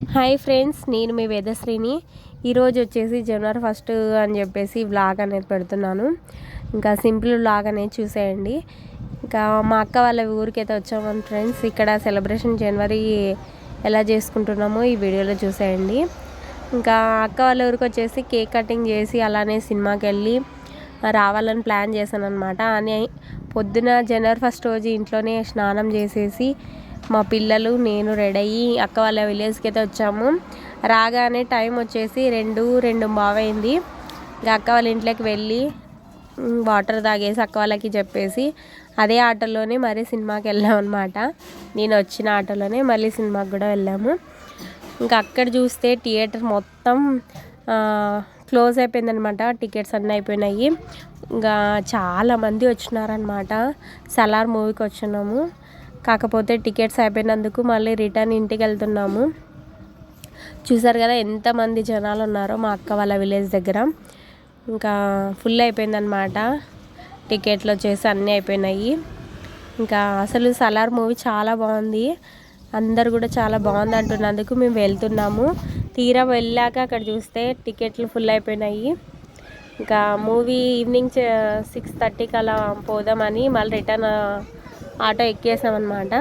Hi friends, నేను మీ వేదశ్రీని. ఈరోజు వచ్చేసి జనవరి 1 అని చెప్పేసి వ్లాగ్ అనేది పెడుతున్నాను. ఇంకా సింపుల్ వ్లాగ్ అనేది చూసేయండి. ఇంకా మా అక్క వాళ్ళ ఊరికైతే వచ్చాము ఫ్రెండ్స్. ఇక్కడ సెలబ్రేషన్ జనవరి ఎలా చేసుకుంటున్నామో ఈ వీడియోలో చూసేయండి. ఇంకా అక్క వాళ్ళ ఊరికి వచ్చేసి కేక్ కటింగ్ చేసి అలానే సినిమాకి వెళ్ళి రావాలని ప్లాన్ చేశాను అనమాట. అని పొద్దున జనవరి 1 రోజు ఇంట్లోనే స్నానం చేసేసి మా పిల్లలు నేను రెడీ అయ్యి అక్క వాళ్ళ విలేజ్కి అయితే వచ్చాము. రాగానే టైం వచ్చేసి 2:02 అయింది. ఇంకా అక్క వాళ్ళ ఇంట్లోకి వెళ్ళి వాటర్ తాగేసి అక్క వాళ్ళకి చెప్పేసి అదే ఆటోలోనే మరీ సినిమాకి వెళ్ళాము అనమాట. నేను వచ్చిన ఆటోలోనే మళ్ళీ సినిమాకి కూడా వెళ్ళాము. ఇంకా అక్కడ చూస్తే థియేటర్ మొత్తం క్లోజ్ అయిపోయిందనమాట. టికెట్స్ అన్నీ అయిపోయినాయి. ఇంకా చాలామంది వచ్చినారనమాట. సలార్ మూవీకి వచ్చినాము. కాకపోతే టికెట్స్ అయిపోయినందుకు మళ్ళీ రిటర్న్ ఇంటికి వెళ్తున్నాము. చూసారు కదా ఎంతమంది జనాలు ఉన్నారో మా అక్క వాళ్ళ విలేజ్ దగ్గర. ఇంకా ఫుల్ అయిపోయిందనమాట. టికెట్లు వచ్చేసి అన్నీ అయిపోయినాయి. ఇంకా అసలు సలార్ మూవీ చాలా బాగుంది. అందరు కూడా చాలా బాగుంది అంటున్నందుకు మేము వెళ్తున్నాము. తీరా వెళ్ళాక అక్కడ చూస్తే టికెట్లు ఫుల్ అయిపోయినాయి. ఇంకా మూవీ ఈవినింగ్ 6:30కి అలా పోదామని మళ్ళీ రిటర్న్ ఆటో ఎక్కేసామన్నమాట.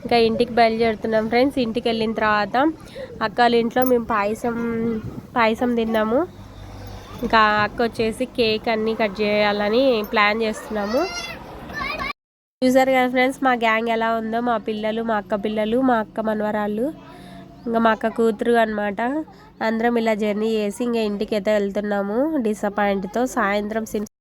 ఇంకా ఇంటికి బయలుదేరుతున్నాం ఫ్రెండ్స్. ఇంటికి వెళ్ళిన తర్వాత అక్క వాళ్ళ ఇంట్లో మేము పాయసం తిన్నాము. ఇంకా అక్క వచ్చేసి కేక్ అన్నీ కట్ చేయాలని ప్లాన్ చేస్తున్నాము. చూసారు కదా ఫ్రెండ్స్ మా గ్యాంగ్ ఎలా ఉందో. మా పిల్లలు, మా అక్క పిల్లలు, మా అక్క మనవరాళ్ళు, ఇంకా మా అక్క కూతురు అనమాట. అందరం ఇలా జర్నీ చేసి ఇంకా ఇంటికి అయితే వెళ్తున్నాము డిసప్పాయింట్తో. సాయంత్రం